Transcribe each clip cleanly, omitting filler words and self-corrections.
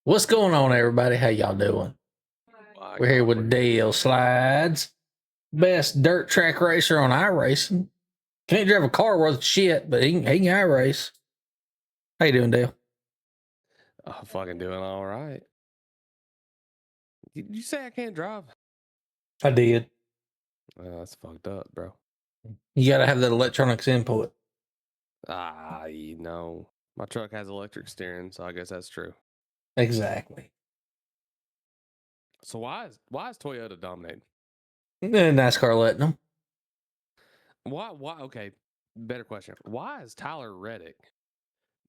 What's going on, everybody? How y'all doing? We're here with Dale Slides, best dirt track racer on iRacing. Can't drive a car worth shit, but he can iRace. How you doing, Dale? I'm fucking doing all right. Did you say I can't drive? I did. That's fucked up, bro. You got to have that electronics input. My truck has electric steering, so I guess that's true. Exactly. So why is Toyota dominating? NASCAR letting them. Why? Okay, better question. Why is Tyler Reddick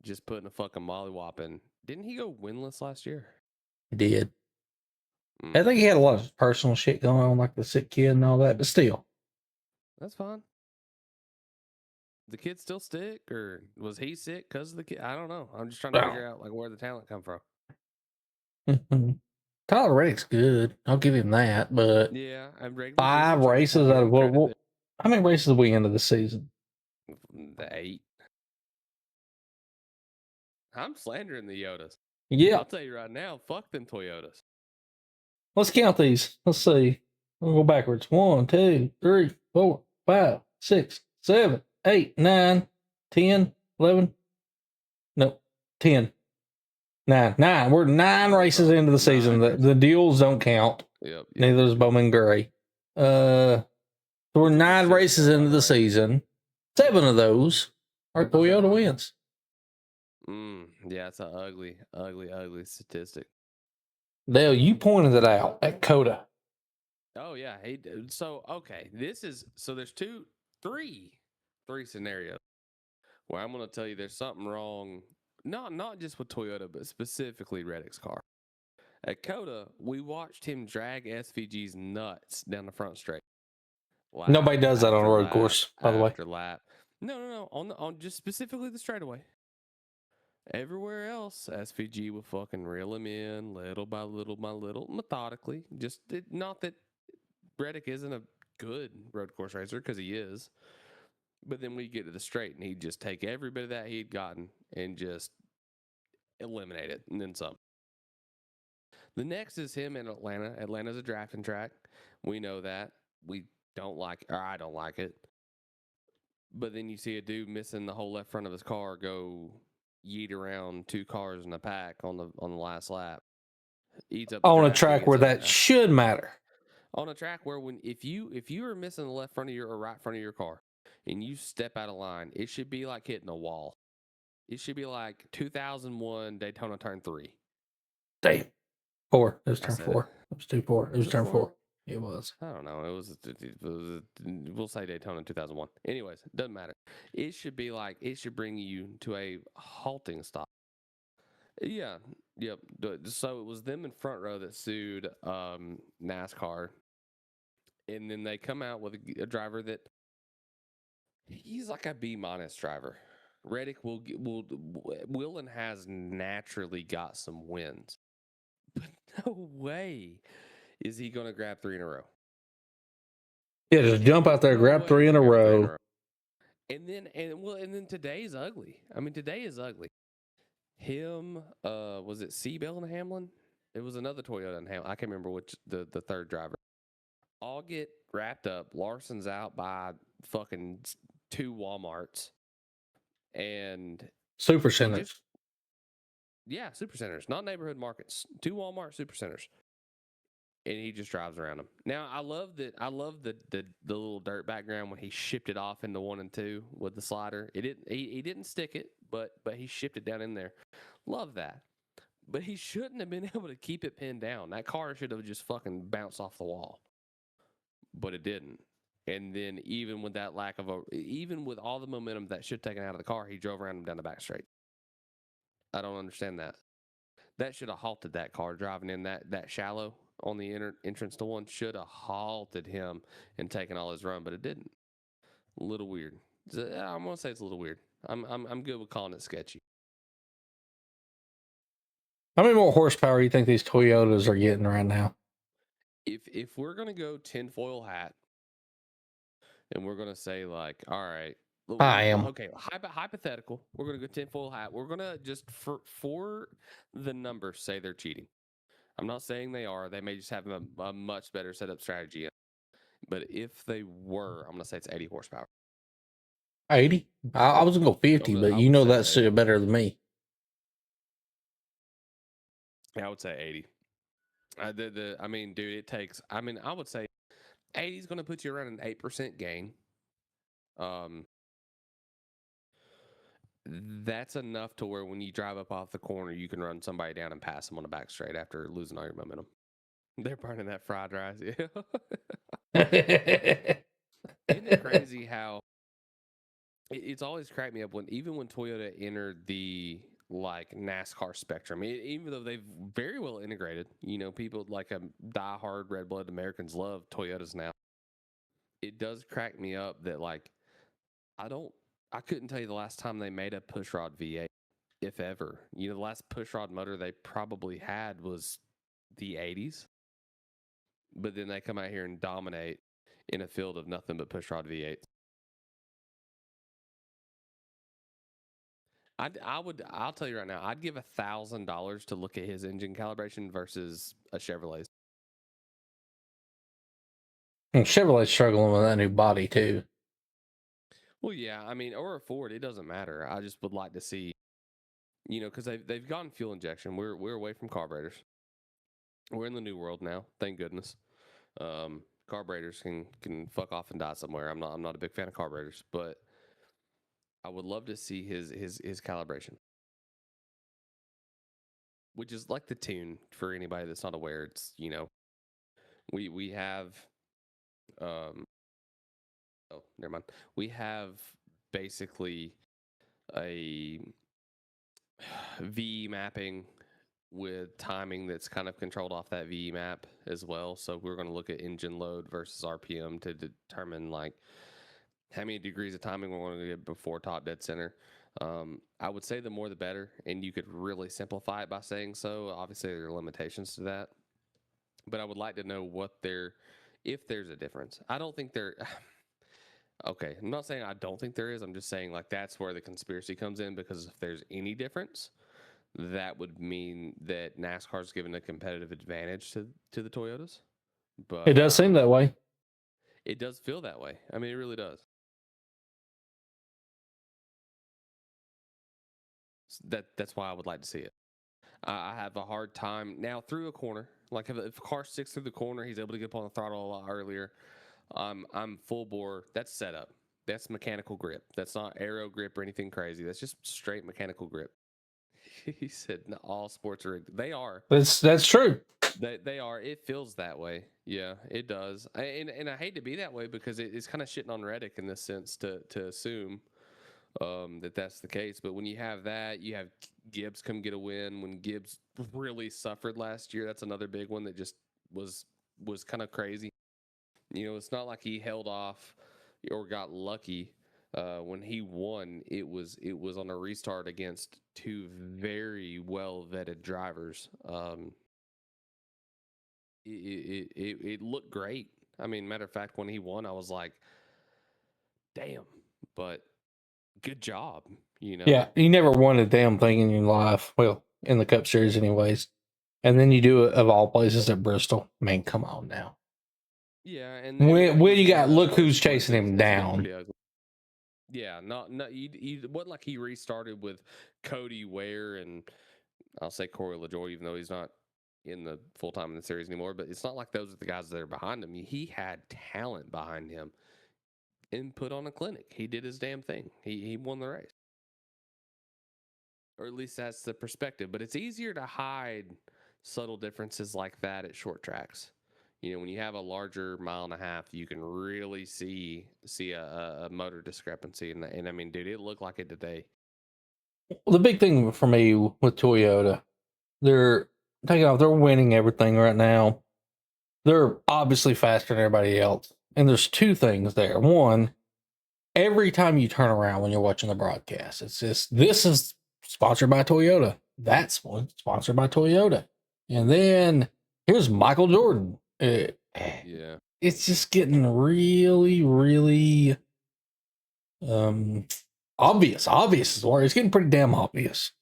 just putting a fucking mollywop in? Didn't he go winless last year? He did. I think he had a lot of personal shit going on, like the sick kid and all that, but still. That's fine. The kid still sick, or was he sick because of the kid? I don't know. I'm just trying to figure out where the talent come from. Tyler Reddick's good. I'll give him that, but yeah, 5 races out of what? How many races did we end of the season? The 8. I'm slandering the Yodas. Yeah. I'll tell you right now, fuck them Toyotas. Let's count these. Let's see. We'll go backwards. 1, 2, 3, 4, 5, 6, 7, 8, 9, 10, 11. Nope. 10. 9. We're 9 races into the season. The duels don't count. Yep. Neither does Bowman Gray. So we're 9 races into the season. 7 of those are Toyota wins. Yeah, it's an ugly statistic. Dale, you pointed it out at COTA. Oh yeah, hey. So okay, there's 3 scenarios where I'm going to tell you there's something wrong. Not just with Toyota, but specifically Reddick's car. At COTA, we watched him drag SVG's nuts down the front straight. Nobody does that on a road course, by the way. After lap. No. On just specifically the straightaway. Everywhere else, SVG will fucking reel him in little by little, methodically. Just not that Reddick isn't a good road course racer, because he is. But then we get to the straight, and he'd just take every bit of that he'd gotten and just eliminate it, and then some. The next is him in Atlanta. Atlanta's a drafting track. We know that. We don't like, or I don't like it. But then you see a dude missing the whole left front of his car go yeet around 2 cars in a pack on the last lap. Eats up on a track where that should matter. On a track where if you are missing the left front of your or right front of your car and you step out of line, it should be like hitting a wall. It should be like 2001 Daytona Turn 3. Damn. 4. It was turn 4. It was 2-4. It was turn 4. It was. I don't know. It was we'll say Daytona 2001. Anyways, doesn't matter. It should be like, it should bring you to a halting stop. Yeah. Yep. So it was them in front row that sued NASCAR. And then they come out with a driver that he's like a B- driver. Reddick will and has naturally got some wins. But no way is he going to grab 3 in a row. Yeah, just jump out there, grab 3 in a row. And then today's ugly. I mean, today is ugly. Him, was it Seabell and Hamlin? It was another Toyota and Hamlin. I can't remember which, the third driver. All get wrapped up. Larson's out by fucking 2 Walmarts. And super centers. Yeah, super centers, not neighborhood markets. 2 Walmart super centers. And he just drives around them. Now, I love the little dirt background when he shipped it off into 1 and 2 with the slider. He didn't stick it, but he shipped it down in there. Love that. But he shouldn't have been able to keep it pinned down. That car should have just fucking bounced off the wall. But it didn't. And then even with that even with all the momentum that should have taken out of the car, he drove around him down the back straight. I don't understand that. That should have halted that car driving in that shallow on the entrance to 1. Should have halted him and taken all his run, but it didn't. A little weird. I'm gonna say it's a little weird. I'm good with calling it sketchy. How many more horsepower do you think these Toyotas are getting right now? If we're gonna go tinfoil hat, and we're gonna say like, all right, I am. Okay, hypothetical. We're gonna go tinfoil hat. We're gonna just for the numbers say they're cheating. I'm not saying they are. They may just have a much better setup strategy. But if they were, I'm gonna say it's 80 horsepower. 80. I was gonna go 50, but I you would know say it's that's 80. better than me. Yeah, I would say 80. I mean, dude, it takes. I mean, I would say 80 is gonna put you around an 8% gain. Um, that's enough to where when you drive up off the corner, you can run somebody down and pass them on the back straight after losing all your momentum. They're burning that fried rice. Yeah. Isn't it crazy how it's always cracked me up when even when Toyota entered the like NASCAR spectrum, even though they've very well integrated, people like diehard red blooded Americans love Toyotas now. It does crack me up that like I couldn't tell you the last time they made a pushrod V8, if ever. The last pushrod motor they probably had was the 80s, but then they come out here and dominate in a field of nothing but pushrod V8s. I'll tell you right now, I'd give $1,000 to look at his engine calibration versus a Chevrolet's. And Chevrolet's struggling with that new body too. Well, yeah, I mean, or a Ford, it doesn't matter. I just would like to see, because they've gotten fuel injection. We're away from carburetors. We're in the new world now, thank goodness. Carburetors can fuck off and die somewhere. I'm not a big fan of carburetors, but I would love to see his calibration, which is like the tune for anybody that's not aware. It's we have oh, never mind. We have basically a VE mapping with timing that's kind of controlled off that VE map as well. So we're going to look at engine load versus RPM to determine like how many degrees of timing we're going to get before top dead center. I would say the more the better, and you could really simplify it by saying so. Obviously, there are limitations to that, but I would like to know if there's a difference. I don't think there. Okay, I'm not saying I don't think there is. I'm just saying like that's where the conspiracy comes in, because if there's any difference, that would mean that NASCAR's given a competitive advantage to the Toyotas. But It does seem that way. it does feel that way. I mean, it really does. That's why I would like to see it. I have a hard time now through a corner. Like if a car sticks through the corner, he's able to get up on the throttle a lot earlier. I'm full bore. That's setup. That's mechanical grip. That's not aero grip or anything crazy. That's just straight mechanical grip. He said all sports are rigged. They are. That's true. They are. It feels that way. Yeah, it does. And I hate to be that way because it's kind of shitting on Reddick in this sense to assume that's the case. But when you have that, you have Gibbs come get a win. When Gibbs really suffered last year, that's another big one that just was kind of crazy. It's not like he held off or got lucky. When he won, it was on a restart against two very well vetted drivers. It looked great. I mean, matter of fact, when he won, I was like, damn, but good job, Yeah, you never won a damn thing in your life. Well, in the Cup Series, anyways. And then you do it of all places at Bristol. Man, come on now. Yeah, and When you he's got won look a who's bunch of chasing places. him It's getting down. pretty ugly. Yeah, not you wasn't like he restarted with Cody Ware and I'll say Corey LaJoy, even though he's not in the full time in the series anymore. But it's not like those are the guys that are behind him. He had talent behind him and put on a clinic. He did his damn thing. He won the race. Or at least that's the perspective. But it's easier to hide subtle differences like that at short tracks. When you have a larger 1.5 miles, you can really see a motor discrepancy. And I mean, dude, it looked like it today. Well, the big thing for me with Toyota, they're taking off. They're winning everything right now. They're obviously faster than everybody else. And there's two things there. One, every time you turn around when you're watching the broadcast, it's just, this is sponsored by Toyota. That's one sponsored by Toyota. And then here's Michael Jordan. Yeah. It's just getting really, really Obvious is where it's getting pretty damn obvious.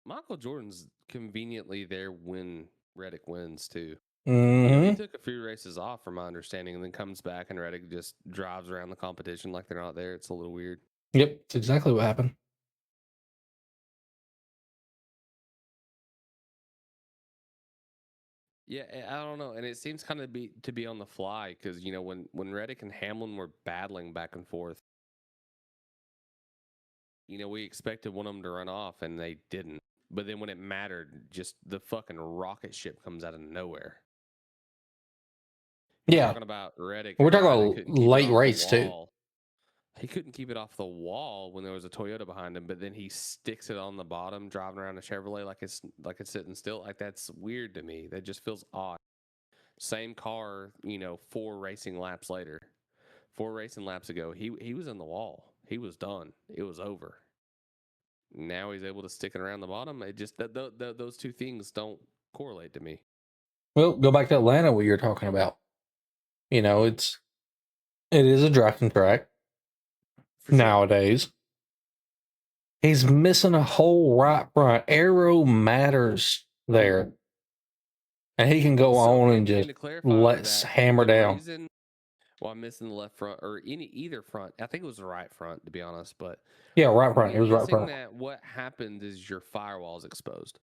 Michael Jordan's conveniently there when Reddick wins too. Mm-hmm. He took a few races off, from my understanding, and then comes back, and Reddick just drives around the competition like they're not there. It's a little weird. Yep, it's exactly what happened. Yeah, I don't know, and it seems kind of to be on the fly because when Reddick and Hamlin were battling back and forth, we expected one of them to run off, and they didn't. But then when it mattered, just the fucking rocket ship comes out of nowhere. You're Yeah, talking about Reddick, we're a talking guy that about couldn't keep it late off race the too. wall. He couldn't keep it off the wall when there was a Toyota behind him, but then he sticks it on the bottom, driving around a Chevrolet like it's sitting still. Like, that's weird to me. That just feels odd. Same car, 4 racing laps later. 4 racing laps ago, he was in the wall. He was done. It was over. Now he's able to stick it around the bottom. It just those two things don't correlate to me. Well, go back to Atlanta, what you're talking about. It is a drafting track For sure. nowadays. He's missing a whole right front. Aero matters there. And he can go on and just to clarify let's that, hammer the down. reason why I'm missing the left front or either front, I think it was the right front, to be honest, but Yeah, right front. It when was right missing front. that, what happens is your firewall is exposed.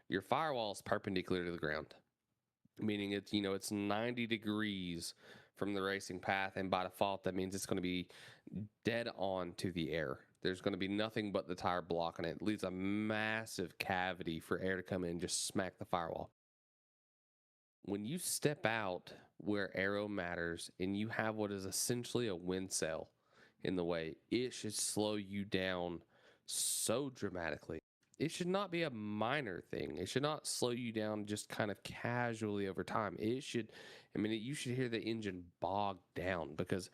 Your firewall is perpendicular to the ground, meaning it's 90 degrees from the racing path, and by default that means it's going to be dead on to the air. There's going to be nothing but the tire blocking it. It leaves a massive cavity for air to come in and just smack the firewall. When you step out where aero matters and you have what is essentially a wind sail in the way, it should slow you down so dramatically. It should not be a minor thing. It should not slow you down just kind of casually over time. You should hear the engine bog down because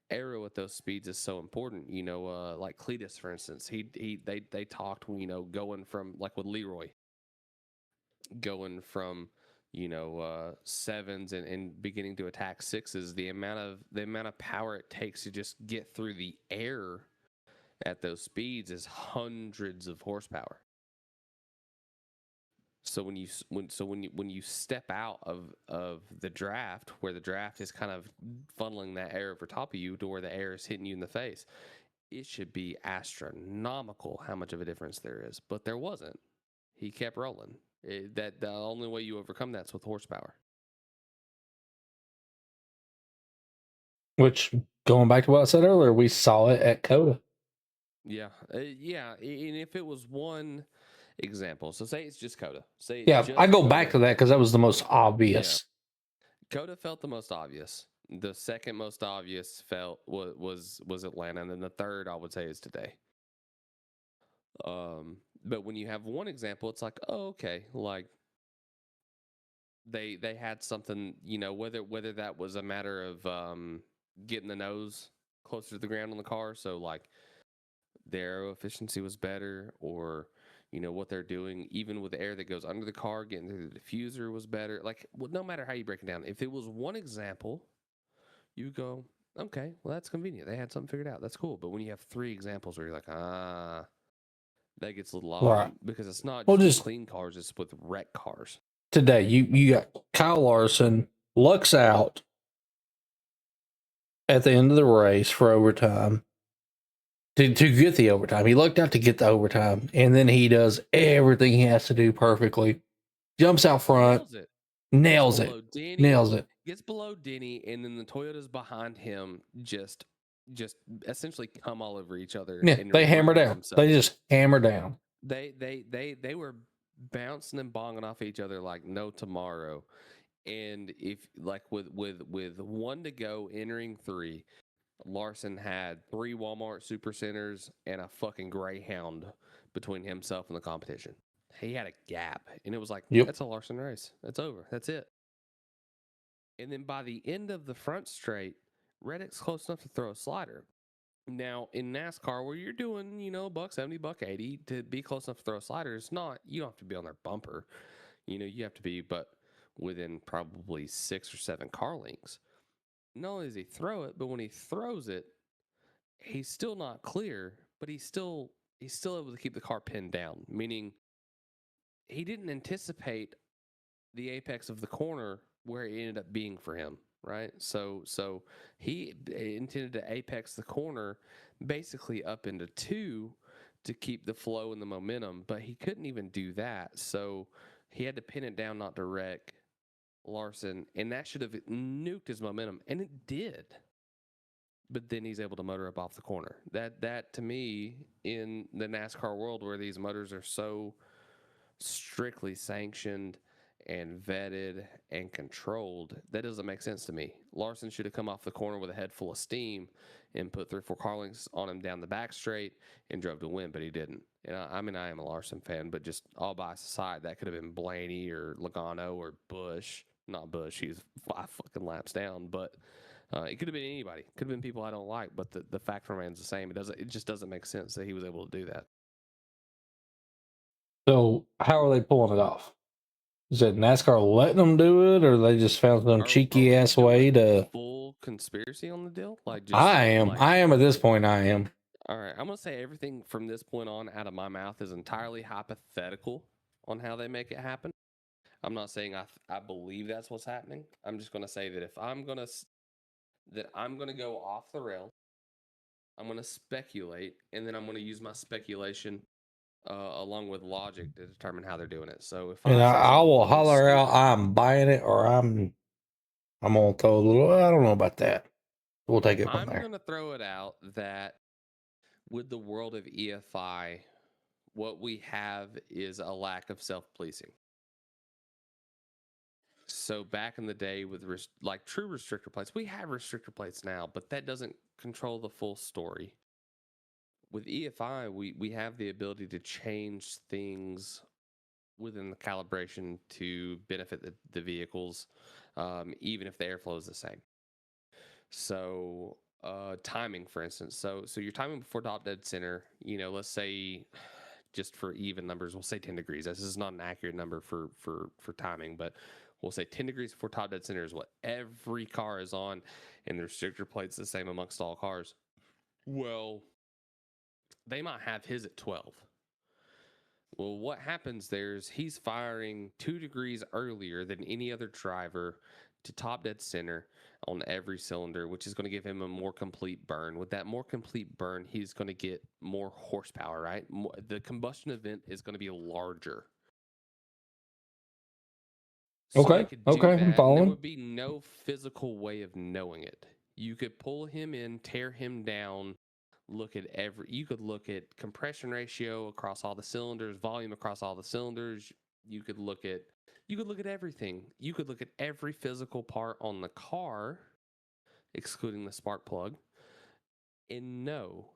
aero at those speeds is so important. Like Cletus, for instance, they talked, going from, like with Leroy, going from sevens and beginning to attack sixes, the amount of power it takes to just get through the air at those speeds is hundreds of horsepower. So when you step out of the draft, where the draft is kind of funneling that air over top of you to where the air is hitting you in the face, it should be astronomical how much of a difference there is, but there wasn't. He kept rolling. That the only way you overcome that's with horsepower. Which, going back to what I said earlier, we saw it at Coda. Yeah, yeah. And if it was one example, so say it's just Coda. Say Yeah, just I go Coda. back to that because that was the most obvious. Yeah. Coda felt the most obvious. The second most obvious was Atlanta, and then the third I would say is today. But when you have one example, it's like, oh, okay, like they had something, whether that was a matter of getting the nose closer to the ground on the car, so like their aero efficiency was better, or what they're doing, even with the air that goes under the car, getting through the diffuser was better. Like, well, no matter how you break it down, if it was one example, you go, okay, well, that's convenient. They had something figured out. That's cool. But when you have 3 examples where you're like, that gets a little off, Right. because it's not Well, just with just clean cars, it's with wreck cars. today, you got Kyle Larson lucks out at the end of the race for overtime. To get the overtime. He lucked out to get the overtime, and then he does everything he has to do perfectly. Jumps out front, nails it. Nails it. Gets below Denny, and then the Toyotas behind him just essentially come all over each other. Yeah, and they hammer ruin down. themselves. They just hammer down. They were bouncing and bonging off each other like no tomorrow. And if, like, with 1 to go entering 3, Larson had 3 Walmart Supercenters and a fucking Greyhound between himself and the competition. He had a gap, and it was like, Yep. that's a Larson race. That's over. That's it. And then by the end of the front straight, Reddick's close enough to throw a slider. Now, in NASCAR, where you're doing, $170, $180, to be close enough to throw a slider, it's not, you don't have to be on their bumper. You have to be, but within probably 6 or 7 car lengths. Not only does he throw it, but when he throws it, he's still not clear, but he's still able to keep the car pinned down, meaning he didn't anticipate the apex of the corner where it ended up being for him, right? So he intended to apex the corner basically up into two to keep the flow and the momentum, but he couldn't even do that. So he had to pin it down not to wreck Larson, and that should have nuked his momentum, and it did. But then he's able to motor up off the corner. That to me, in the NASCAR world where these motors are so strictly sanctioned and vetted and controlled, that doesn't make sense to me. Larson should have come off the corner with a head full of steam and put 3 or 4 car lengths on him down the back straight and drove to win, but he didn't. And I mean, I am a Larson fan, but just all bias aside, that could have been Blaney or Logano or Busch. Not Busch, he's 5 fucking laps down, but it could have been anybody. Could have been people I don't like, but the fact remains the same. It just doesn't make sense that he was able to do that. So how are they pulling it off? Is it NASCAR letting them do it, or they just found some cheeky we ass way doing to? full conspiracy on the deal? Like, just I am. like, I am at this point. I am. all right, I'm gonna say everything from this point on out of my mouth is entirely hypothetical on how they make it happen. I'm not saying I believe that's what's happening. I'm just gonna say that if I'm gonna go off the rails, I'm gonna speculate, and then I'm gonna use my speculation along with logic to determine how they're doing it. So if And I say I something will fucking holler out, stupid, I'm buying it, or I'm gonna throw a little. I don't know about that. We'll take it from I'm there. gonna throw it out that with the world of EFI, what we have is a lack of self-policing. So back in the day with like true restrictor plates, we have restrictor plates now, but that doesn't control the full story. With EFI, we have the ability to change things within the calibration to benefit the vehicles, even if the airflow is the same. So timing, for instance. So your timing before top dead center, let's say, just for even numbers, we'll say 10 degrees. This is not an accurate number for timing, but we'll say 10 degrees before top dead center is what every car is on, and the restrictor plate's the same amongst all cars. Well, they might have his at 12. Well, what happens there is he's firing 2 degrees earlier than any other driver to top dead center on every cylinder, which is going to give him a more complete burn. With that more complete burn, he's going to get more horsepower, right? The combustion event is going to be larger. So they Okay. could do Okay. I'm that, and there following. would be no physical way of knowing it. You could pull him in, tear him down, you could look at compression ratio across all the cylinders, volume across all the cylinders. You could look at everything. You could look at every physical part on the car, excluding the spark plug, and know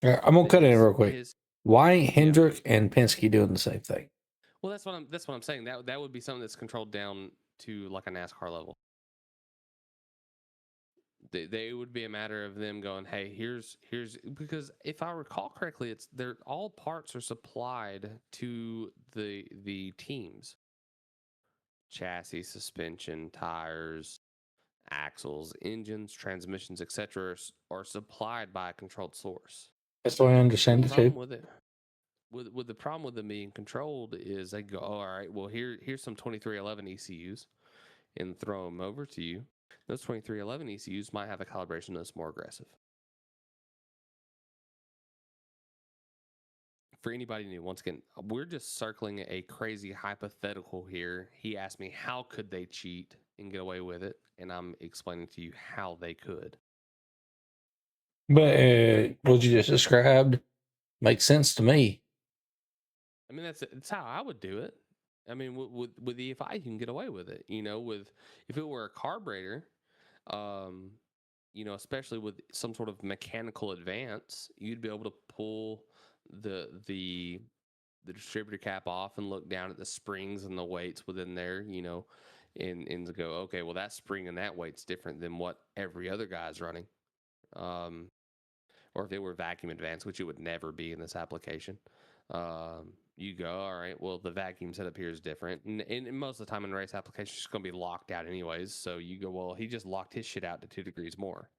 I'm gonna that cut in real quick. his Why ain't yeah. Hendrick and Penske doing the same thing? Well, that's what I'm saying. That would be something that's controlled down to like a NASCAR level. They would be a matter of them going, hey, here's because if I recall correctly, all parts are supplied to the teams. Chassis, suspension, tires, axles, engines, transmissions, etc. are supplied by a controlled source. That's the way I understand it Problem too. with it, with the problem with them being controlled is they go, oh, all right, well here's some 2311 ECUs, and throw them over to you. Those 2311 ECUs might have a calibration that's more aggressive. For anybody new, once again, we're just circling a crazy hypothetical here. He asked me, how could they cheat and get away with it? And I'm explaining to you how they could. But what you just described makes sense to me. I mean, that's how I would do it. I mean, with EFI, you can get away with it. If it were a carburetor, especially with some sort of mechanical advance, you'd be able to pull the distributor cap off and look down at the springs and the weights within there, and to go, okay, well, that spring and that weight's different than what every other guy's running. Or if it were vacuum advance, which it would never be in this application, you go, all right, well, the vacuum setup here is different. And most of the time in race applications, it's going to be locked out anyways. So you go, well, he just locked his shit out to 2 degrees more.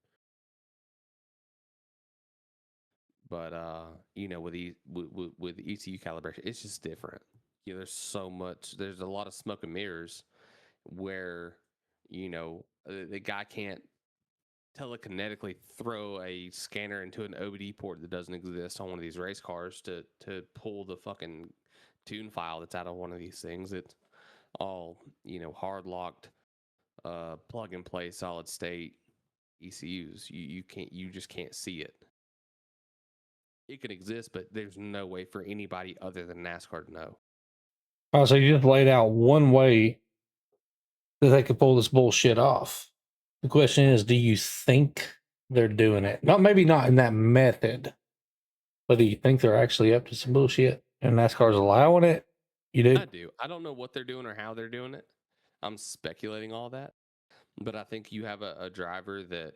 But with ECU calibration, it's just different. There's so much. There's a lot of smoke and mirrors where the guy can't telekinetically throw a scanner into an OBD port that doesn't exist on one of these race cars to pull the fucking tune file that's out of one of these things. It's all hard locked, plug and play, solid state ECUs. You just can't see it. It can exist, but there's no way for anybody other than NASCAR to know. Oh, so you just laid out one way that they could pull this bullshit off. The question is, do you think they're doing it? Maybe not in that method, but do you think they're actually up to some bullshit and NASCAR's allowing it? You do? I do. I don't know what they're doing or how they're doing it. I'm speculating all that, but I think you have a driver that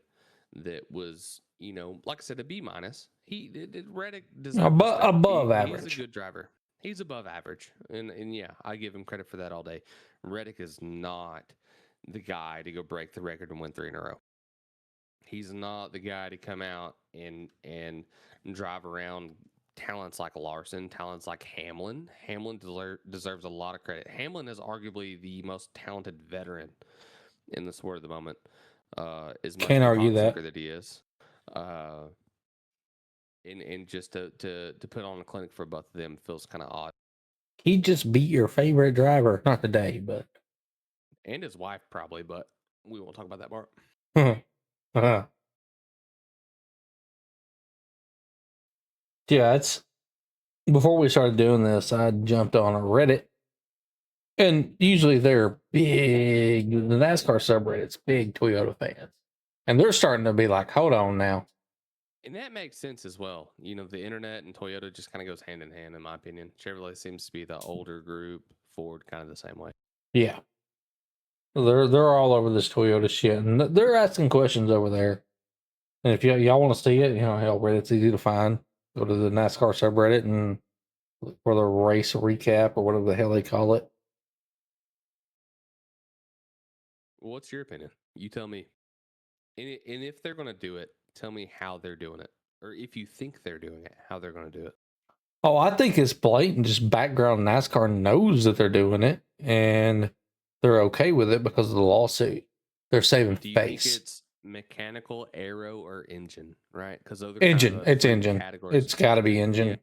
was, like I said, a B minus. Reddick deserves above average. He's a good driver. He's above average, and yeah, I give him credit for that all day. Reddick is not the guy to go break the record and win 3 in a row. He's not the guy to come out and drive around talents like Larson, talents like Hamlin. Hamlin deserves a lot of credit. Hamlin is arguably the most talented veteran in the sport at the moment. As much Can't of a argue that. cocksucker that he is. And just to put on a clinic for both of them feels kind of odd. He just beat your favorite driver, not today, but and his wife probably, but we won't talk about that part. Yeah, it's before we started doing this, I jumped on a Reddit, and usually they're big. The NASCAR subreddit's big Toyota fans, and they're starting to be like, "Hold on now." And that makes sense as well. The internet and Toyota just kind of goes hand in hand, in my opinion. Chevrolet seems to be the older group. Ford kind of the same way. Yeah, they're all over this Toyota shit, and they're asking questions over there. And if y'all want to see it, hell, Reddit's easy to find. Go to the NASCAR subreddit and look for the race recap or whatever the hell they call it. What's your opinion? You tell me. And if they're going to do it, tell me how they're doing it. Or if you think they're doing it, how they're going to do it. Oh, I think it's blatant. Just background NASCAR knows that they're doing it, and they're okay with it because of the lawsuit. They're saving Do you face. think it's mechanical, aero, or engine? Right? Because those are Engine. Kind of It's engine. categories. It's got to be engine.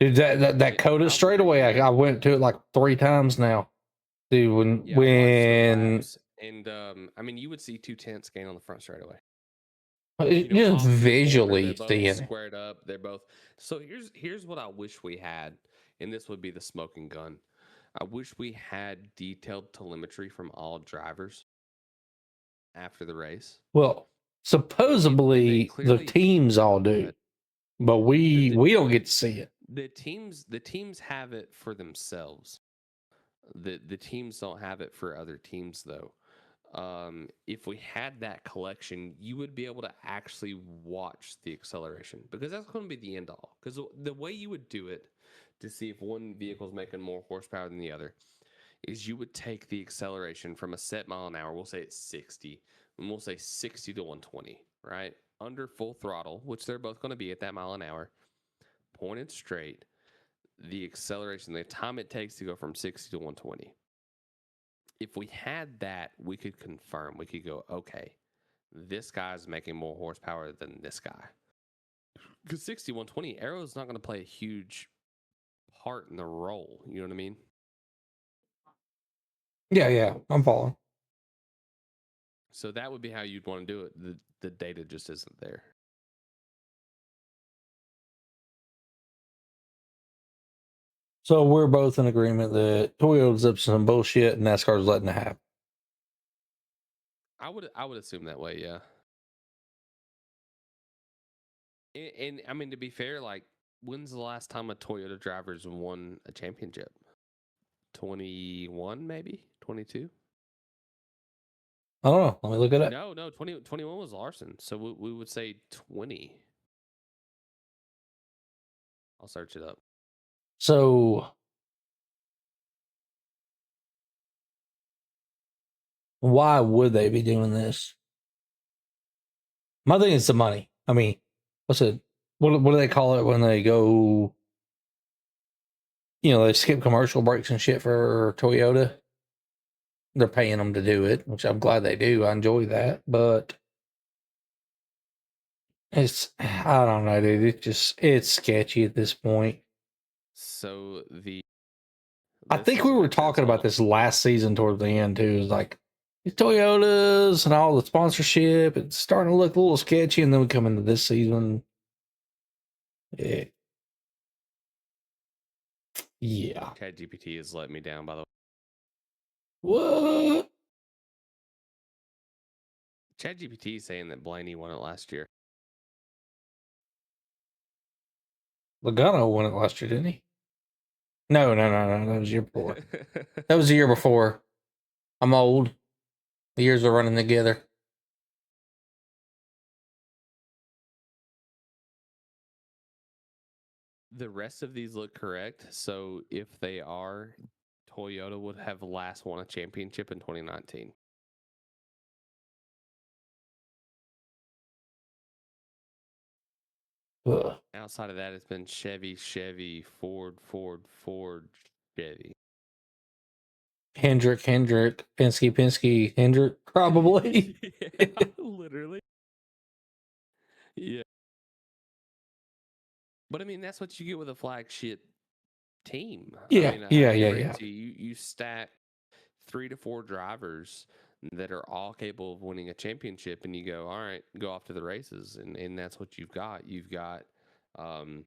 Yeah. Dude, that Coda straightaway, I went to it like 3 times now. Dude, when and you would see 2/10 gain on the front straightaway. Just visually seeing it. Squared up. They're both. So here's what I wish we had, and this would be the smoking gun. I wish we had detailed telemetry from all drivers after the race. Well, supposedly the teams all do, but we don't get to see it. The teams have it for themselves. The teams don't have it for other teams though. If we had that collection, you would be able to actually watch the acceleration, because that's going to be the end all. Because the way you would do it to see if one vehicle is making more horsepower than the other is you would take the acceleration from a set mile an hour. We'll say it's 60, and we'll say 60 to 120, right? Under full throttle, which they're both going to be at that mile an hour, pointed straight, the acceleration, the time it takes to go from 60 to 120. If we had that, we could confirm. We could go, okay, this guy's making more horsepower than this guy. Because 60, 120, aero is not going to play a huge part in the role. You know what I mean? Yeah, I'm following. So that would be how you'd want to do it. The data just isn't there. So we're both in agreement that Toyota's up to some bullshit and NASCAR's letting it happen. I would assume that way, yeah. And I mean, to be fair, like, when's the last time a Toyota driver's won a championship? 21, maybe 22. I don't know. Let me look it up. No, 21 was Larson. So we would say 20. I'll search it up. So why would they be doing this? My thing is the money. I mean, what's it? what do they call it when they go? They skip commercial breaks and shit for Toyota. They're paying them to do it, which I'm glad they do. I enjoy that, but I don't know, dude. It's sketchy at this point. So I think we were talking about this last season towards the end too. It's like these Toyotas and all the sponsorship, it's starting to look a little sketchy, and then we come into this season. Yeah. ChatGPT has let me down, by the way. What? ChatGPT is saying that Blaney won it last year. Logano won it last year, didn't he? No. That was the year before. That was the year before. I'm old. The years are running together. The rest of these look correct. So if they are, Toyota would have last won a championship in 2019. Ugh. Outside of that, it's been Chevy, Ford, Chevy. Hendrick, Penske, Hendrick, probably. Yeah, literally. Yeah. But I mean, that's what you get with a flagship team. Yeah, I mean, yeah. You stack 3 to 4 drivers that are all capable of winning a championship, and you go, all right, go off to the races, and that's what you've got. You've got, with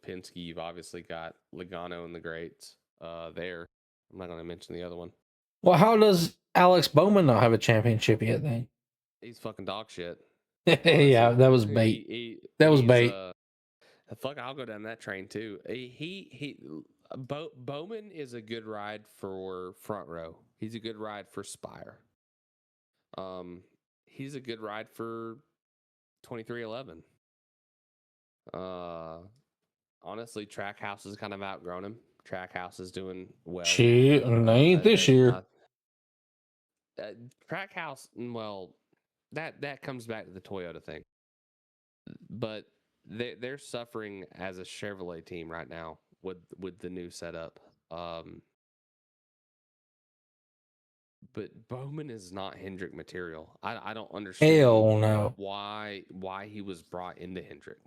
Penske, you've obviously got Logano and the greats there. I'm not going to mention the other one. Well, how does Alex Bowman not have a championship yet then? He's fucking dog shit. Yeah, that was bait. That was bait. Fuck, I'll go down that train too. Bowman is a good ride for front row. He's a good ride for Spire. He's a good ride for 2311. Honestly, Trackhouse has kind of outgrown him. Trackhouse is doing well. Shit, they ain't this year. Trackhouse, well, that comes back to the Toyota thing. But they're suffering as a Chevrolet team right now with the new setup. But Bowman is not Hendrick material. I don't understand. Hell no. Why he was brought into Hendrick.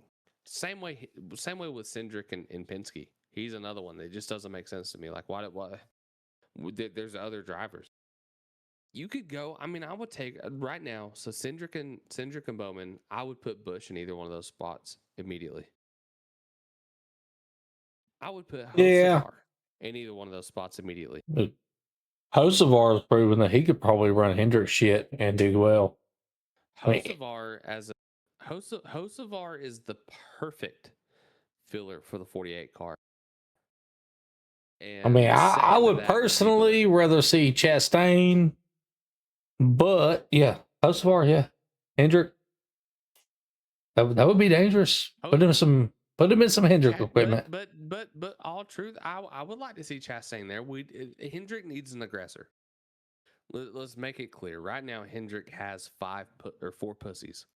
Same way with Cindric and Penske. He's another one that just doesn't make sense to me. Like why there's other drivers. You could go. I mean, I would take right now. So Cindric and Bowman, I would put Busch in either one of those spots immediately. I would put Hocevar in either one of those spots immediately. Hocevar has proven that he could probably run Hendrick shit and do well. Hocevar is the perfect filler for the 48 car. And I mean, I would personally rather see Chastain, but yeah, Hocevar, yeah, Hendrick. That would be dangerous. Put him in some Hendrick equipment. But all truth, I would like to see Chastain there. Hendrick needs an aggressor. Let's make it clear. Right now, Hendrick has 4 pussies.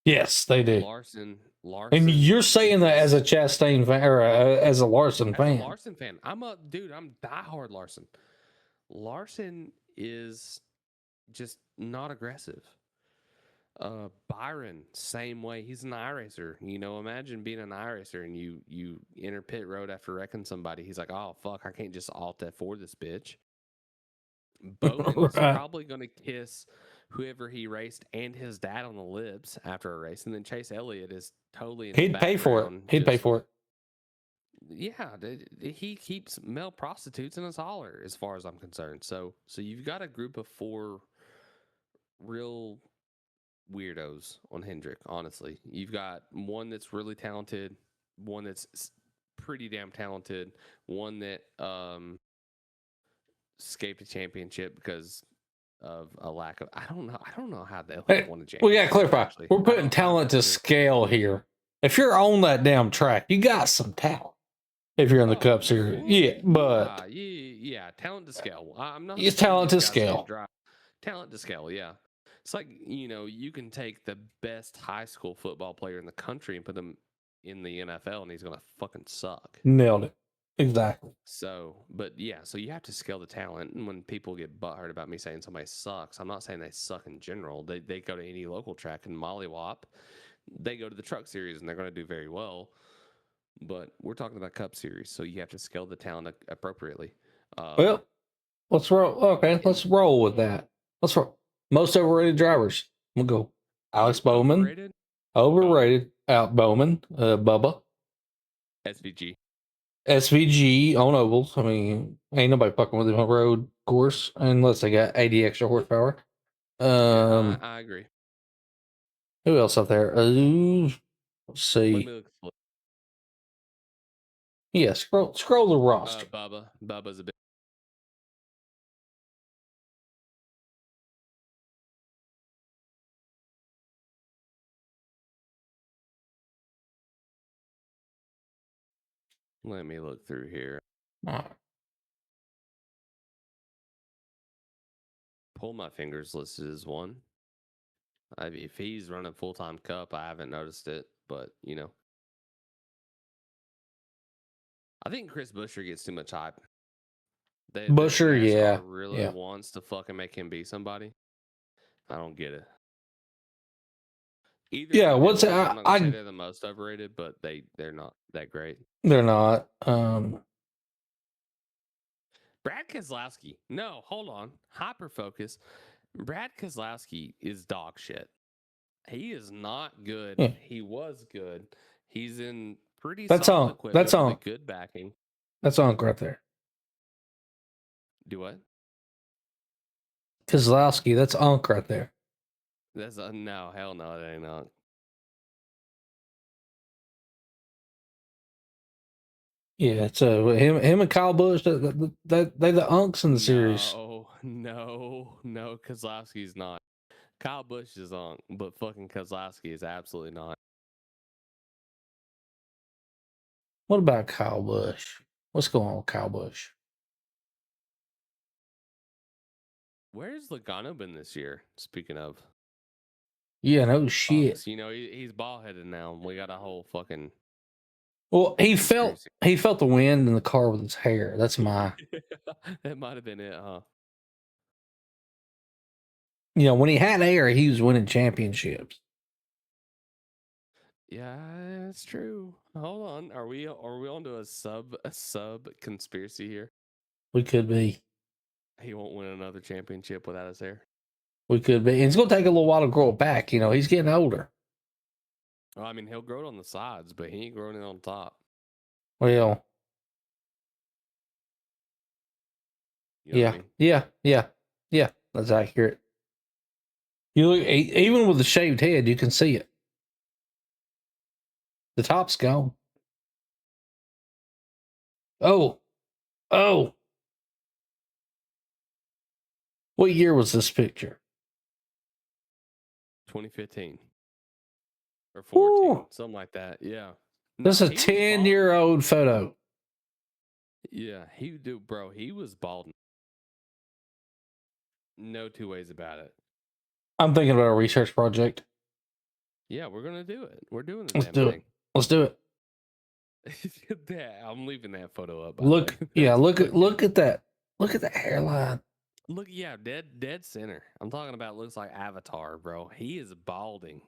Yes, they do. Larson. And you're saying that as a Chastain fan or as a Larson fan? As a Larson fan, I'm diehard Larson. Larson is just not aggressive. Byron, same way. He's an iRacer. Imagine being an iRacer and you enter pit road after wrecking somebody. He's like, oh fuck, I can't just alt F4 this bitch. Bowman is probably going to kiss whoever he raced and his dad on the lips after a race, and then Chase Elliott is totally. He'd pay for it. Pay for it. Yeah, he keeps male prostitutes in his holler, as far as I'm concerned. So you've got a group of 4 real weirdos on Hendrick. Honestly, you've got one that's really talented, one that's pretty damn talented, one that escaped a championship because of a lack of. I don't know how they won a championship. We got to clarify. Actually. We're putting talent to scale here. If you're on that damn track, you got some talent. If you're in the Cup Series, yeah, talent to scale. I'm not. It's talent to scale. Talent to scale, yeah. It's like, you can take the best high school football player in the country and put him in the NFL, and he's gonna fucking suck. Nailed it. Exactly. So, but yeah, so you have to scale the talent. And when people get butthurt about me saying somebody sucks, I'm not saying they suck in general. They go to any local track and mollywop. They go to the Truck Series and they're going to do very well. But we're talking about Cup Series, so you have to scale the talent appropriately. Well, let's roll. Okay, let's roll with that. Let's roll. Most overrated drivers. We'll go. Alex Bowman. Overrated. Out Bowman. Bubba. SVG. SVG on ovals. I mean, ain't nobody fucking with him on road course unless they got 80 extra horsepower. Yeah, I agree. Who else out there? Let's see. Yeah, scroll the roster. Bubba's a bit. Let me look through here. Pull My Fingers listed as one. If he's running full-time Cup, I haven't noticed it, but I think Chris Buescher gets too much hype. Buescher, NASCAR really wants to fucking make him be somebody. I don't get it. I'm not gonna say they're the most overrated, but they're not that great. They're not. Brad Keselowski. No, hold on. Hyper focus. Brad Keselowski is dog shit. He is not good. Yeah. He was good. He's in pretty solid equipment. That's on. With good backing. That's on right there. Do what? Keselowski. That's Unk right there. That's no, hell no, it ain't Unk. Yeah, it's him and Kyle Busch. They're the Unks in the series. No, Keselowski's not. Kyle Busch is Unk, but fucking Keselowski is absolutely not. What about Kyle Busch? What's going on with Kyle Busch? Where's Logano been this year? Speaking of. Yeah, no shit. He's bald headed now. We got a whole fucking. Well, he felt the wind in the car with his hair. That's my. That might have been it, huh? When he had air, he was winning championships. Yeah, that's true. Hold on, are we onto a sub conspiracy here? We could be. He won't win another championship without his hair. We could be. And it's going to take a little while to grow it back. He's getting older. Well, I mean, he'll grow it on the sides, but he ain't growing it on top. Well, yeah. That's accurate. You look, even with the shaved head, you can see it. The top's gone. Oh. What year was this picture? 2015 or 14, Ooh. Something like that. Yeah. This is a 10-year-old photo. Yeah, he was balding. No two ways about it. I'm thinking about a research project. Yeah, we're gonna do it. We're doing the Let's do it. Let's do it. I'm leaving that photo up. Look at that. Look at the hairline. Look, yeah, dead center. I'm talking about looks like Avatar, bro. He is balding.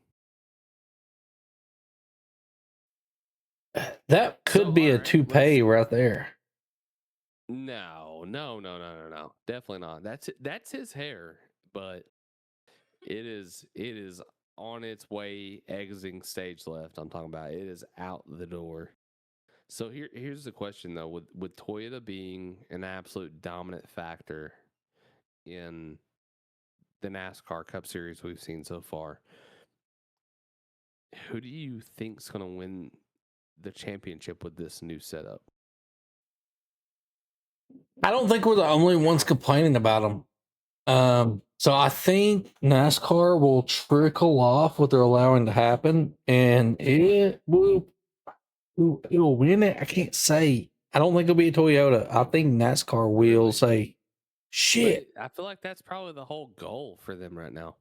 That could be a toupee right there. No. Definitely not. That's his hair, but it is on its way exiting stage left. I'm talking about it is out the door. So here's the question though, with Toyota being an absolute dominant factor in the NASCAR Cup Series we've seen so far, who do you think's going to win the championship with this new setup? I don't think we're the only ones complaining about them. So I think NASCAR will trickle off what they're allowing to happen, and it'll win it. I can't say. I don't think it'll be a Toyota. I think NASCAR will say, shit. But I feel like that's probably the whole goal for them right now.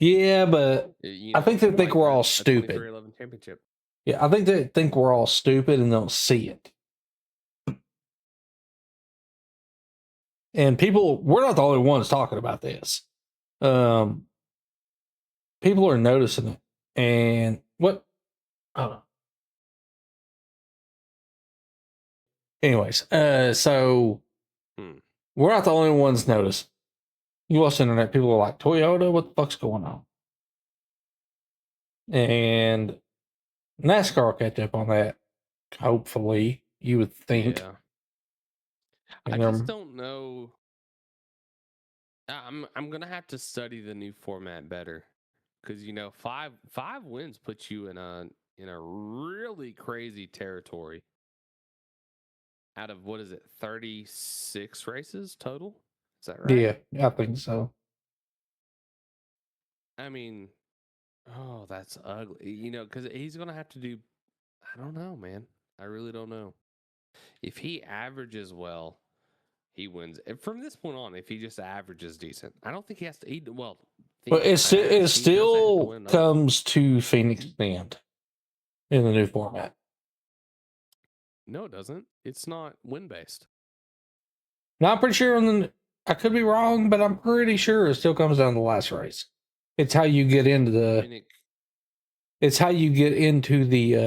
Yeah, but You I think they think like we're all a stupid. 2311 championship. Yeah, I think they think we're all stupid and don't see it. And we're not the only ones talking about this. People are noticing it. And what? Oh. Anyways, so Hmm. we're not the only ones noticing. You watch the internet, people are like, Toyota, what the fuck's going on? And NASCAR will catch up on that. Hopefully, you would think. Yeah. I And just don't know. I'm gonna have to study the new format better, because five wins puts you in a really crazy territory. Out of what is it, 36 races total? Is that right? yeah, I think so. I mean, oh, that's ugly. Because he's gonna have to do. I don't know, man. I really don't know. If he averages well, he wins. And from this point on, if he just averages decent, I don't think he has to eat. Well, But think it fast. He doesn't have to still win another one. comes to Phoenix Bend in the new format. No, it doesn't. It's not win based. Now, I'm pretty sure I could be wrong, but I'm pretty sure it still comes down to the last race. It's how you get into it's how you get into the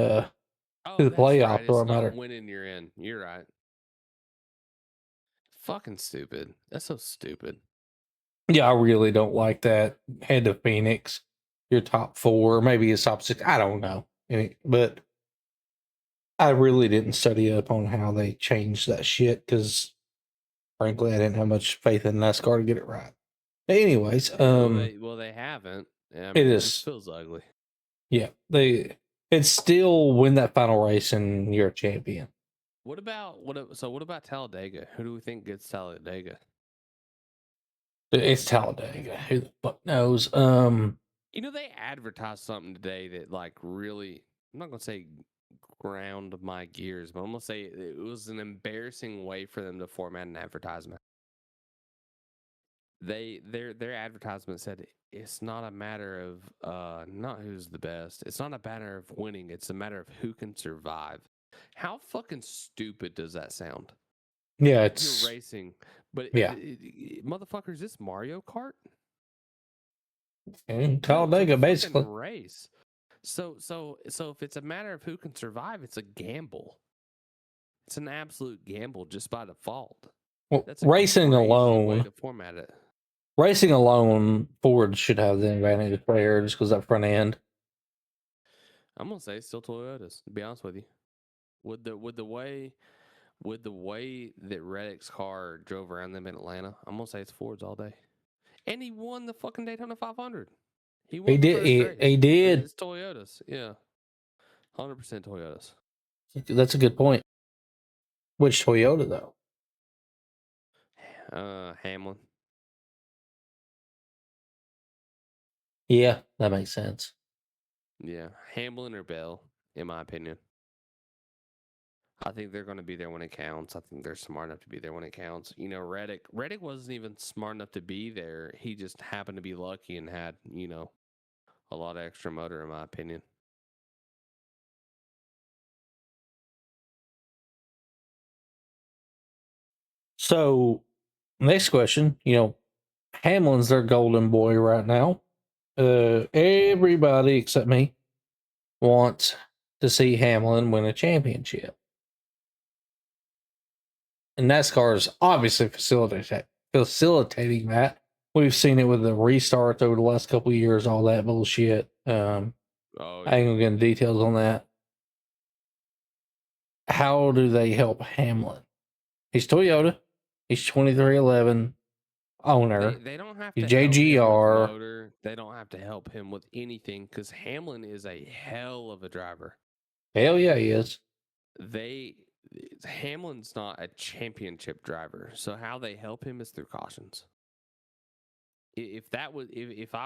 Oh, to the that's right. playoff It's or not matter. winning you're in. You're right. Fucking stupid. That's so stupid. Yeah, I really don't like that. Head to Phoenix, your top four, maybe it's top six. I don't know. But I really didn't study up on how they changed that shit because, frankly, I didn't have much faith in NASCAR to get it right. But anyways, They haven't. I it mean, it just is. feels ugly. Yeah, it's still win that final race and you're a champion. What about Talladega? Who do we think gets Talladega? It's Talladega. Who the fuck knows? They advertised something today that like really, I'm not gonna say ground my gears, but I'm gonna say it was an embarrassing way for them to format an advertisement. Their advertisement said it's not a matter of not who's the best. It's not a matter of winning. It's a matter of who can survive. How fucking stupid does that sound? Yeah, You're it's racing, but yeah. motherfucker, is this Mario Kart? And Dude, it's a Talladega fucking basically. race. So if it's a matter of who can survive, it's a gamble. It's an absolute gamble just by default. Well, That's a crazy way to format it. racing alone, Ford should have the advantage there just because that front end. I'm gonna say it's still Toyotas. To be honest with you, with the way that Reddick's car drove around them in Atlanta, I'm gonna say it's Ford's all day. And he won the fucking Daytona 500. He He won the did. first race. He did. It's Toyotas. Yeah, 100% Toyotas. That's a good point. Which Toyota though? Hamlin. Yeah, that makes sense. Yeah, Hamlin or Bell, in my opinion. I think they're going to be there when it counts. I think they're smart enough to be there when it counts. Reddick wasn't even smart enough to be there. He just happened to be lucky and had, a lot of extra motor, in my opinion. So, next question. Hamlin's their golden boy right now. Everybody except me wants to see Hamlin win a championship. And NASCAR is obviously facilitating that. We've seen it with the restarts over the last couple of years, all that bullshit. Oh, I ain't gonna get into details on that. How do they help Hamlin? He's Toyota. He's 2311 owner. They don't have He's to help him with JGR. motor. They don't have to help him with anything because Hamlin is a hell of a driver. Hell yeah, he is. Hamlin's not a championship driver, so how they help him is through cautions. If I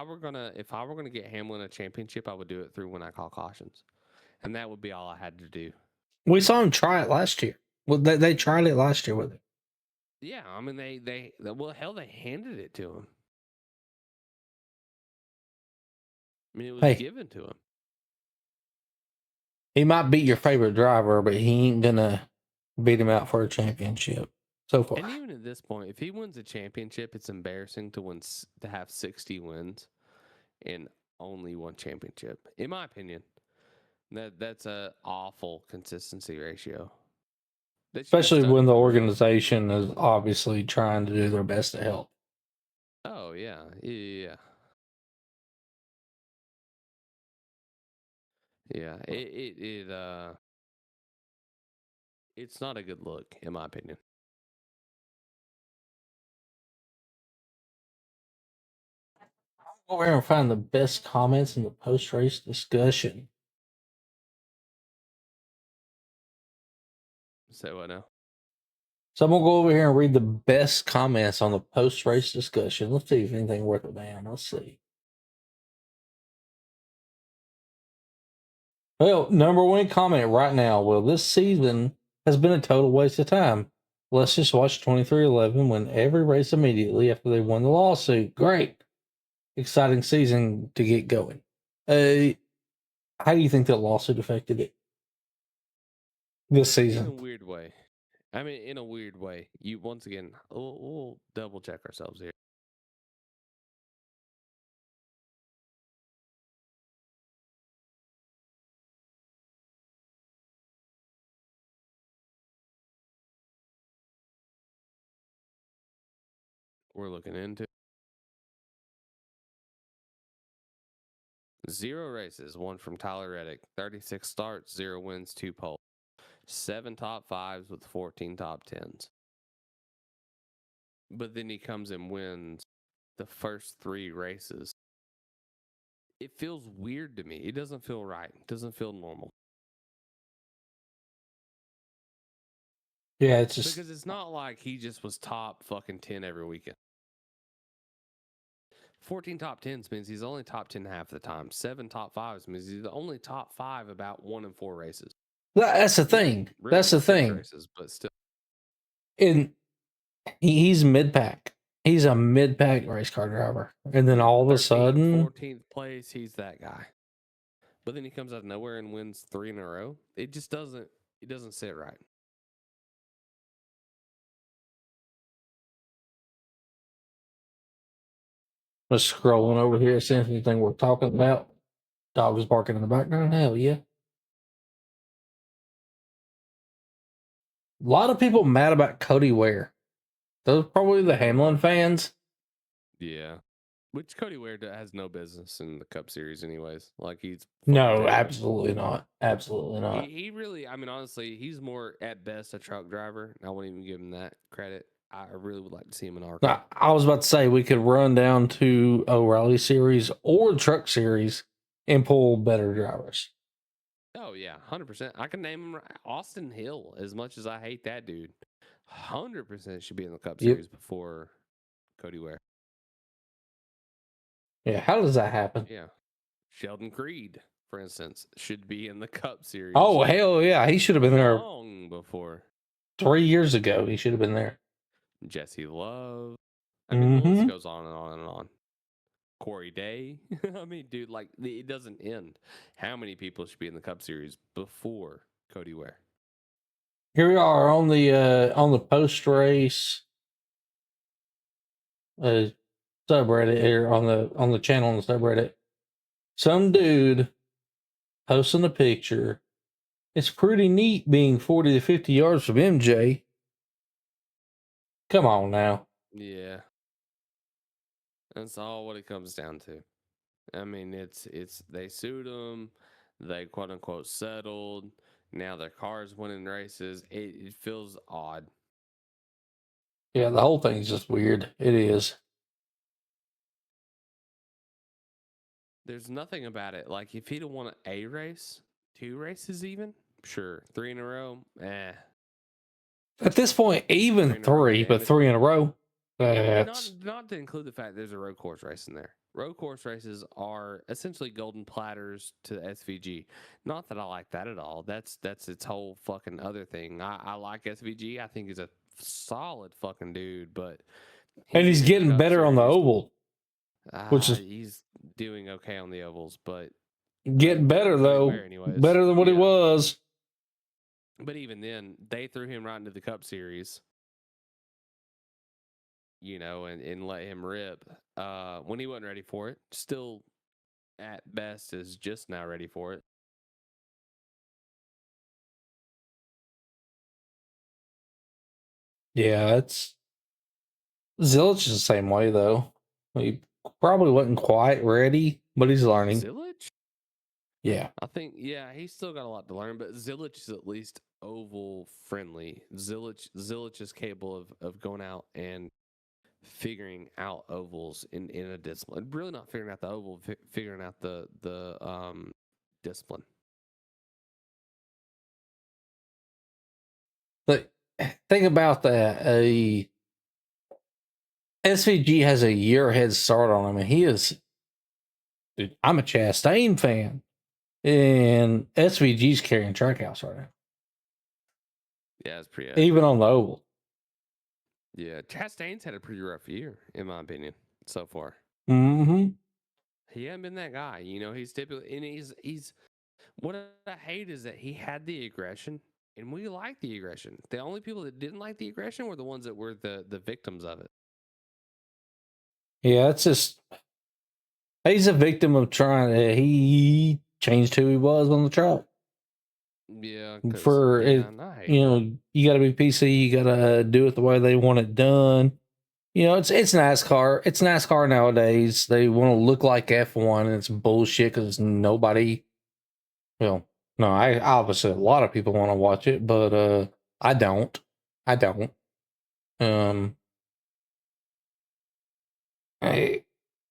were gonna get Hamlin a championship, I would do it through when I call cautions, and that would be all I had to do. We saw him try it last year. Well, they tried it last year with him. Yeah, I mean they handed it to him. I mean, it was Hey. given to him. He might beat your favorite driver, but he ain't gonna beat him out for a championship so far. And even at this point, if he wins a championship, it's embarrassing to have 60 wins and only one championship. In my opinion, that's a awful consistency ratio. Especially when the organization is obviously trying to do their best to help. Oh yeah, yeah. Yeah, it's not a good look, in my opinion. I'll go over and find the best comments in the post-race discussion. Say what now? So I'm gonna go over here and read the best comments on the post-race discussion. Let's see if anything worth a damn. Let's see. Well, number one comment right now. Well, this season has been a total waste of time. Let's just watch 2311 win every race immediately after they won the lawsuit. Great. Exciting season to get going. How do you think that lawsuit affected it this season? In a weird way. I mean, in a weird way. You once again, we'll double check ourselves here. We're looking into 0 races, 1 from Tyler Reddick, 36 starts, 0 wins, 2 poles, 7 top 5s with 14 top 10s. But then he comes and wins the first 3 races. It feels weird to me. It doesn't feel right. It doesn't feel normal. Yeah, it's just because it's not like he just was top fucking 10 every weekend. 14 top 10s means he's only top 10 half the time. 7 top 5s means he's the only top 5 about 1 in 4 races. that's the thing. Really That's the 6 thing. races, but still. And he's mid pack. He's a mid pack race car driver, and then all of a sudden, 14th place, he's that guy. But then he comes out of nowhere and wins 3 in a row. It just doesn't. It doesn't sit right. just scrolling over here, seeing anything we're talking about. Dog is barking in the background. Hell yeah. A lot of people mad about Cody Ware. Those are probably the Hamlin fans. Yeah. Which Cody Ware has no business in the Cup Series, anyways. Like he's no, absolutely not. Absolutely not. He really, I mean, honestly, he's more at best a truck driver. I wouldn't even give him that credit. I really would like to see him in our car. I was about to say we could run down to O'Reilly Series or Truck Series and pull better drivers. Oh yeah, 100%. I can name him Austin Hill. As much as I hate that dude, 100% should be in the Cup Series before Cody Ware. Yeah, how does that happen? Yeah, Sheldon Creed, for instance, should be in the Cup Series. Oh hell yeah, he should have been there long before 3 years ago. He should have been there. Jesse Love. I mean, the list goes on and on and on. Corey Day. I mean, dude, like it doesn't end. How many people should be in the Cup Series before Cody Ware? Here we are on the post race subreddit here on the channel on the subreddit. Some dude posting a picture. It's pretty neat being 40 to 50 yards from MJ. Come on now. Yeah. That's all what it comes down to. I mean, it's they sued him, they quote unquote settled. Now their car's winning races. It feels odd. Yeah, the whole thing's just weird. It is. There's nothing about it. Like if he'd have won a race, 2 races even, sure. 3 in a row, At this point, even 3, but 3 in a row. That's not to include the fact there's a road course race in there. Road course races are essentially golden platters to the SVG. Not that I like that at all. That's its whole fucking other thing. I like SVG. I think he's a solid fucking dude, but and he's getting better on the oval. which is He's doing okay on the ovals, but getting better though. anyways. Better than what he was. But even then, they threw him right into the Cup Series, and let him rip when he wasn't ready for it. Still, at best, is just now ready for it. Yeah, it's Zilich is the same way though. He probably wasn't quite ready, but he's learning. Zilich? Yeah. I think, he's still got a lot to learn, but Zilich is at least oval friendly. Zilich is capable of going out and figuring out ovals in a discipline. Really not figuring out the oval, figuring out the discipline. But think about that. SVG has a year head start on him, and he is. Dude, I'm a Chastain fan, and SVG's carrying Trackhouse right now. Yeah, it's pretty. Even on the oval. Yeah, Chastain's had a pretty rough year, in my opinion, so far. Mm-hmm. He hasn't been that guy. He's typically, and he's. What I hate is that he had the aggression, and we like the aggression. The only people that didn't like the aggression were the ones that were the victims of it. Yeah, it's just he's a victim of trying to. He changed who he was on the track. Yeah, for it, you got to be PC. You got to do it the way they want it done. It's NASCAR. It's NASCAR nowadays. They want to look like F1, and it's bullshit because nobody. No, I obviously a lot of people want to watch it, but I don't.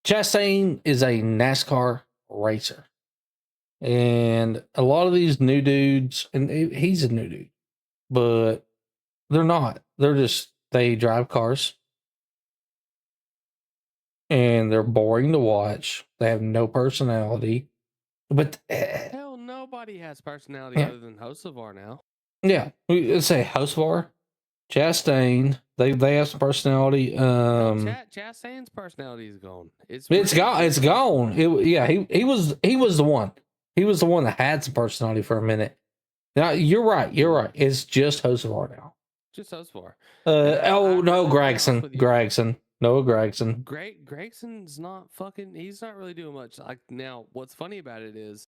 Chastain is a NASCAR racer, and a lot of these new dudes, and he's a new dude, but they're not. They drive cars, and they're boring to watch. They have no personality. But hell, nobody has personality other than Hocevar now. Yeah, let's say Hocevar, Chastain. They have some personality. Chastain's personality is gone. It's gone. It's gone. He was the one. He was the one that had some personality for a minute. Now you're right. It's just Hocevar now. Just Hocevar. No, Gregson. Noah Gregson. Gregson's not fucking. He's not really doing much. Like now, what's funny about it is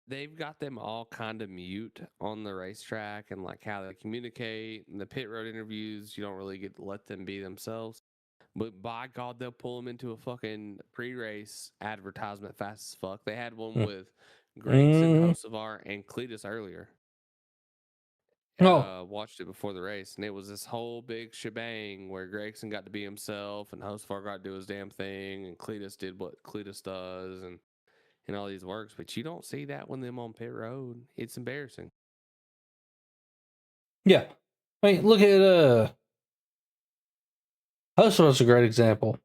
they've got them all kind of mute on the racetrack and like how they communicate. And the pit road interviews, you don't really get to let them be themselves. But by God, they'll pull them into a fucking pre-race advertisement fast as fuck. They had one with Gregson, Hocevar, and Cletus earlier. Watched it before the race, and it was this whole big shebang where Gregson got to be himself, and Hocevar got to do his damn thing, and Cletus did what Cletus does, and all these works. But you don't see that when them on pit road. It's embarrassing. Yeah, I mean, look at Hocevar's a great example.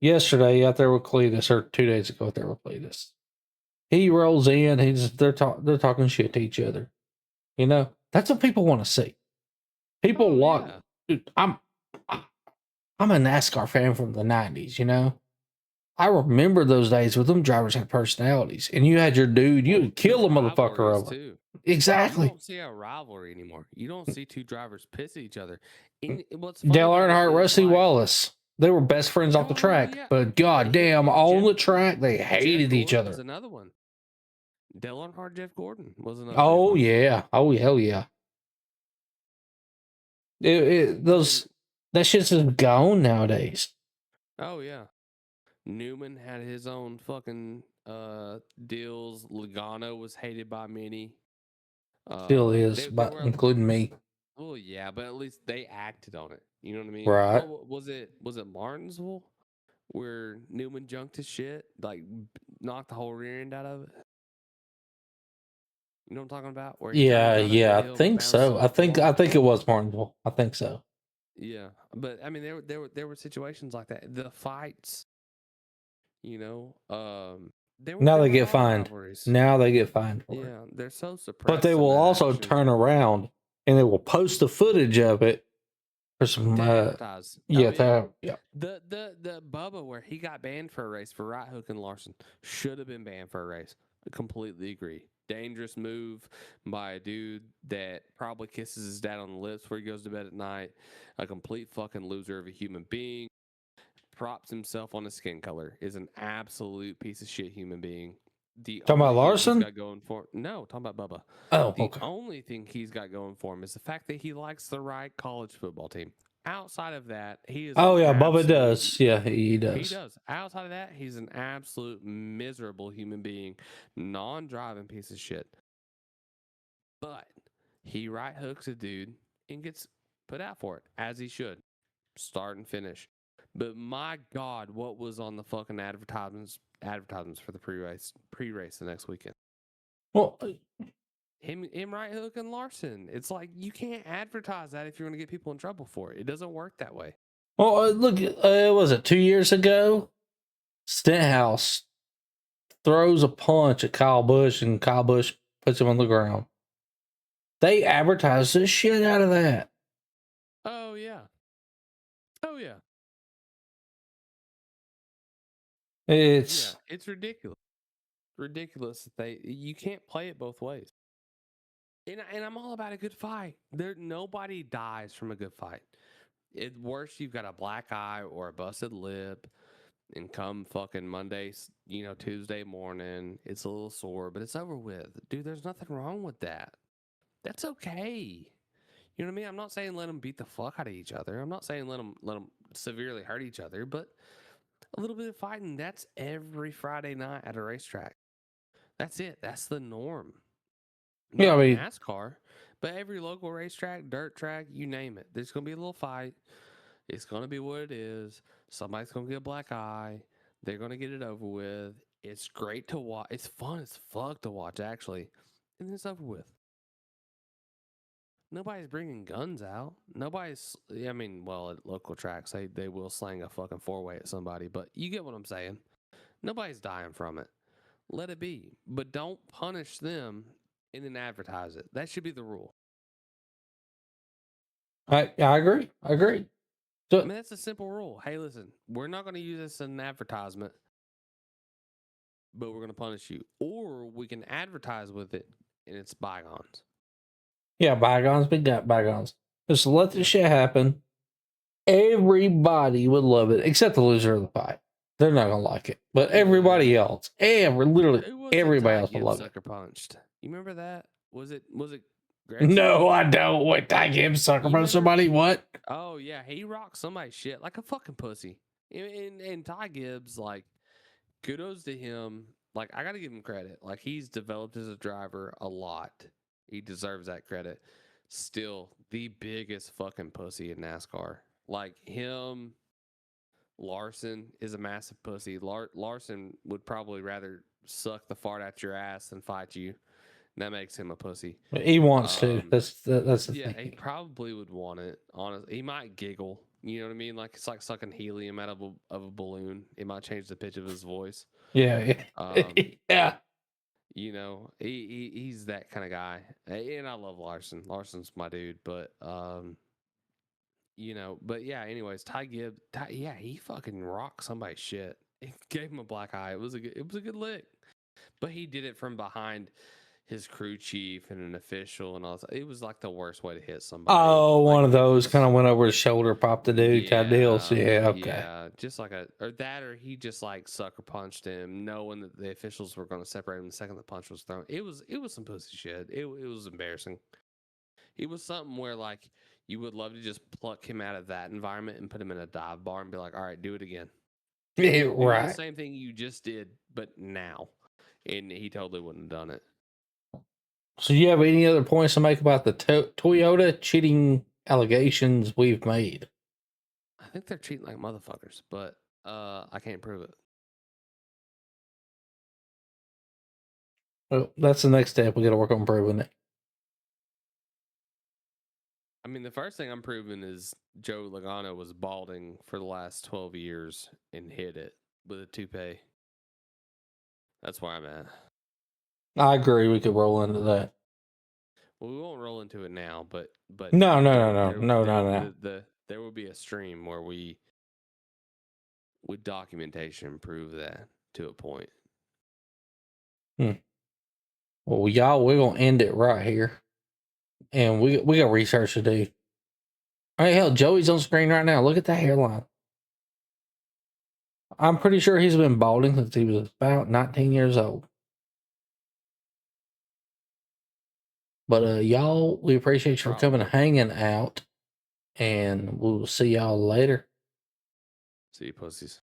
Yesterday out there with Cletus, or 2 days ago out there with Cletus, he rolls in. They're talking shit to each other. That's what people want to see. People dude, I'm a NASCAR fan from the 90s, I remember those days where them drivers had personalities, and you had your dude, you would kill a motherfucker over. Too. Exactly. You don't see a rivalry anymore. You don't see two drivers piss at each other. Dale Earnhardt, Rusty Wallace, they were best friends off the track, but goddamn, on the track, they hated each other. Was another one. Dale Earnhardt, Jeff Gordon was another. Oh yeah, hell yeah. That shit's just gone nowadays. Oh yeah. Newman had his own fucking deals. Logano was hated by many. Still is, including me. Oh yeah, but at least they acted on it. You know what I mean? Right. Was it Martinsville where Newman junked his shit, like knocked the whole rear end out of it? You know what I'm talking about? Where I think so. I think it was Martinsville. I think so. Yeah, but I mean, there were situations like that. The fights, now they get fined. Now they get fined for it. Yeah, they're so suppressed. But they will also turn around and they will post the footage of it for some. To advertise. Yeah, yeah. The Bubba where he got banned for a race for right hooking Larson should have been banned for a race. I completely agree. Dangerous move by a dude that probably kisses his dad on the lips before he goes to bed at night. A complete fucking loser of a human being. Props himself on his skin color. Is an absolute piece of shit human being. The Talking only about thing he's Larson? got going for no, talking about Bubba. Oh, The okay. only thing he's got going for him is the fact that he likes the right college football team. Outside of that, he is. Oh, an yeah, Bubba absolute- does. Yeah, he does. He does. Outside of that, he's an absolute miserable human being, non-driving piece of shit. But he right hooks a dude and gets put out for it, as he should. Start and finish. But my God, what was on the fucking advertisements for the pre-race the next weekend? Well, Him right hooking Larson. It's like you can't advertise that if you're going to get people in trouble for it. It doesn't work that way. look, was it 2 years ago? Stenhouse throws a punch at Kyle Busch, and Kyle Busch puts him on the ground. They advertised the shit out of that. Oh yeah. Oh yeah. It's ridiculous. Ridiculous that you can't play it both ways. And I'm all about a good fight. Nobody dies from a good fight. At worst, you've got a black eye or a busted lip, and come fucking Monday, Tuesday morning, it's a little sore, but it's over with. Dude, there's nothing wrong with that. That's okay. You know what I mean? I'm not saying let them beat the fuck out of each other. I'm not saying let them severely hurt each other, but a little bit of fighting, that's every Friday night at a racetrack. That's it. That's the norm. Yeah, I mean, NASCAR, but every local racetrack, dirt track, you name it. There's going to be a little fight. It's going to be what it is. Somebody's going to get a black eye. They're going to get it over with. It's great to watch. It's fun as fuck to watch, actually. And then it's over with. Nobody's bringing guns out. Well, at local tracks, they will slang a fucking four-way at somebody, but you get what I'm saying. Nobody's dying from it. Let it be. But don't punish them and then advertise it. That should be the rule. I agree. I mean, that's a simple rule. Hey, listen, we're not going to use this as an advertisement, but we're going to punish you. Or we can advertise with it and it's bygones. Yeah, bygones be bygones. Just let this shit happen. Everybody would love it, except the loser of the fight. They're not gonna like it, but everybody else, literally everybody else will love it. Sucker punched. You remember that? Was it? Gretchen? No, I don't. What Ty Gibbs sucker punched somebody? What? Oh yeah, he rocked somebody's shit like a fucking pussy. And Ty Gibbs, like, kudos to him. Like, I got to give him credit. Like, he's developed as a driver a lot. He deserves that credit. Still, the biggest fucking pussy in NASCAR. Like him, Larson is a massive pussy. Larson would probably rather suck the fart out your ass than fight you. And that makes him a pussy. He wants to. That's the thing. He probably would want it. Honestly, he might giggle. You know what I mean? Like it's like sucking helium out of a balloon. It might change the pitch of his voice. Yeah. Yeah. You know, he's that kind of guy, and I love Larson. Larson's my dude, but yeah. Anyways, Ty Gibbs, he fucking rocked somebody's shit. It gave him a black eye. It was a good lick, but he did it from behind his crew chief and an official and all that. It was like the worst way to hit somebody. Oh, like, one of those kind of went over his shoulder, popped the dude type deals. Yeah, okay. Yeah, just like or he just like sucker punched him, knowing that the officials were going to separate him the second the punch was thrown. It was some pussy shit. It was embarrassing. It was something where like you would love to just pluck him out of that environment and put him in a dive bar and be like, all right, do it again. Yeah, right. Do the same thing you just did, but now. And he totally wouldn't have done it. So, do you have any other points to make about the Toyota cheating allegations we've made? I think they're cheating like motherfuckers, but I can't prove it. Well, that's the next step. We got to work on proving it. I mean, the first thing I'm proving is Joe Logano was balding for the last 12 years and hit it with a toupee. That's where I'm at. I agree. We could roll into that. Well, we won't roll into it now, but no. The there will be a stream where we, with documentation, prove that to a point. Well, y'all, we're gonna end it right here, and we got research to do. All right, hell, Joey's on screen right now. Look at that hairline. I'm pretty sure he's been balding since he was about 19 years old. But y'all, we appreciate you for coming and hanging out, and we'll see y'all later. See you, pussies.